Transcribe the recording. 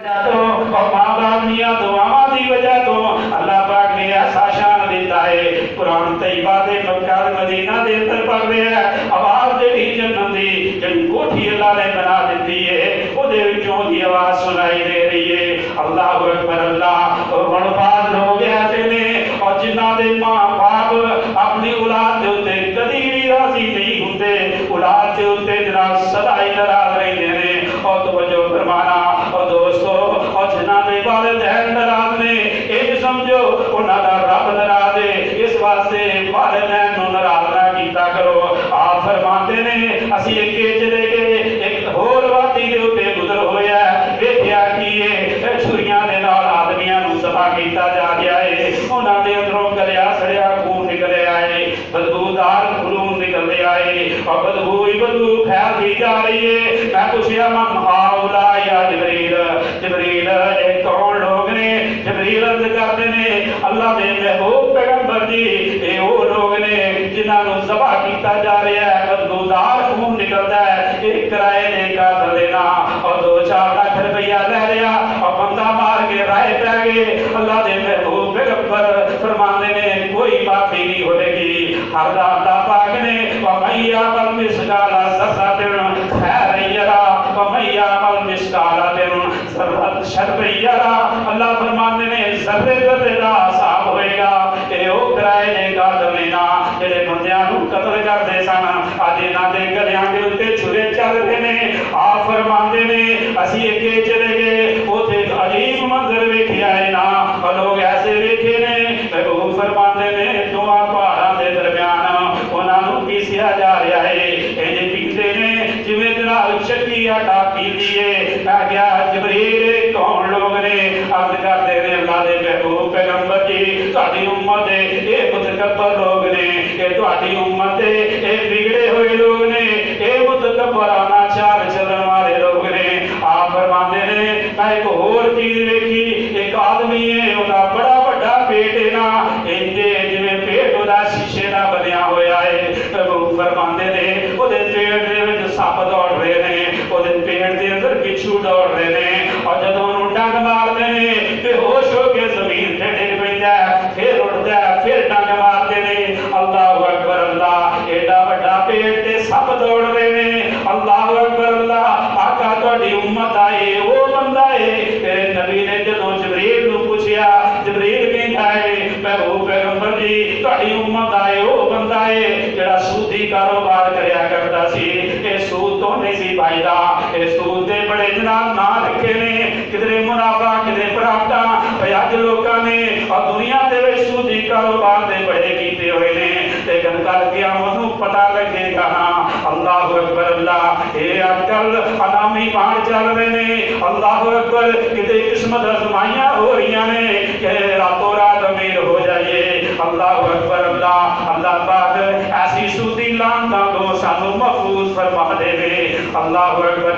तो और माँ बाप दिया दुआवां की वजह तो अल्लाह पाक ने ऐसा शान दिता है। कुरान तैयबा दे मक्का मदीना दे अंदर पढ़ रहे हैं आवाज जेडी जन्नत दी जेडी कोठी अल्लाह ने बना दी है ओदे विचों दी आवाज सुनाई दे रही है। अल्लाह अकबर अल्लाह। और मनफाद लोग ऐसे ने और जिन्हां दे मां बाप अपनी औलाद दे उत्ते कदी भी राजी नहीं हुंदे, औलाद दे उत्ते जनाब सदा ही नाराज रहंदे ने। और तवज्जो फरमाना और दोस्तों और जिन्हां दे वालिदैन नाराज ने ये समझो उन्हां दा रब नाराज है। इस वास्ते वालिदैन नूं नाराज ना कीता करो। आप फरमाते ने असीं अगे चले गए एक होर वादी दे उत्ते गुजर होया वेखिया कि ये छुरियां दे नाल आदमियां नूं सफा कीता जा रहा है। उन्हां दे अंदरों गलिया सड़िया खून निकल आए, बदबूदार खून निकल आए और बदबू ही बदबू फैलती जा रही है। मैं पूछया मन हाउला या जिब्रील, जिब्रील एक कौन लोग ने? जिब्रील अर्ज करते ने अल्लाह दे महबूब पैगंबर जी ये वो लोग ने जिन्हां नूं ज़बह कीता जा रहा है, बदबूदार खून निकलदा है। एक किराए ने का देना और 2-4 लाख रुपया ले लिया और बंदा मार के राह पै गए। अल्लाह दे महबूब पैगंबर फरमाते ने कोई माफी नहीं होगी। हर अल्लाह पाक ने वमैया बल मिसकाला ज़र्रतिन खैरन यरा वमैया बल मिसकाला ज़र्रतिन शर्रन यरा। अल्लाह फरमाते ने ज़र्रे ज़र्रे दा हिसाब होएगा। ए ओ किराए ने का देना जेड़े बंदियां नूं कत्ल करदे सन अज इन्हां दे गलियां दे उत्ते छुरे चल रहे ने। आप फरमाते ने असीं अगे चले गए उत्थे अजीब मंजर वेखिया है ना और लोग ऐसे वेखे ने। महबूब फरमाते ने दोवां पहाड़ां दे दरमियान उन्हां नूं पीसिया जा रहा है। इंज पीते ने जिवें जनाब चक्की आटा पीती है। मैं क्या जिब्रील कौन लोग ने? अर्ज करते ने अल्लाह दे महबूब पैगंबर जी तुहाडी उम्मत दे ये मुतकब्बर लोग ने, ये तुहाडी उम्मत दे ये बिगड़े हुए लोग ने, ये मुतकब्बराना चाल चलन वाले लोग ने। आप फरमाते ने मैं एक होर चीज वेखी, एक आदमी है ओदा बड़ा बड़ा पेट है ना इंजे जिवें पेट ओदा शीशे दा बनिया होया है। महबूब फरमाते ने ओदे पेट दे विच सप दौड़ रहे ने, ओदे पेट दे अंदर बिच्छू दौड़ रहे ने और जदों ओनूं डंग मारदे ने बेहोश होके जमीन ते डिग पैंदा फिर उठदा फिर डंग मारदे ने। अल्लाहु अकबर अल्लाह। एडा वड्डा पेट ते सप दौड़ रहे ने। अल्लाहु अकबर अल्लाह। आका तुहाडी उम्मत आए वो बंदा है तेरे नबी ने जदों जिब्रील नूं पूछया जिब्रील कहंदा है महबूब पैगंबर जी तुहाडी उम्मत आए वो बंदा है जेड़ा सूदी कारोबार करया करदा सी। ये सूद तो नहीं सी पाईदा, ये सूद दे बड़े जनाब ना रखे ने किधरे मुनाफा किधरे प्रॉफिटा अज लोकां ने और दुनिया दे विच सूदी कारोबार दे बड़े कीते हुए ने। लेकिन कल क़यामत नूं पता लगेगा ना। अल्लाहु अकबर अल्लाह। ये आजकल अनामी बाण चल रहे ने। अल्लाहु अकबर किते किस्मत आजमाइयां हो रही ने कि रातों रात अमीर हो जाइए। अल्लाहु अकबर अल्लाह। अल्लाह पाक ऐसी सूदी लानतां तो सानू महफूज फरमा देवे। अल्लाहु अकबर।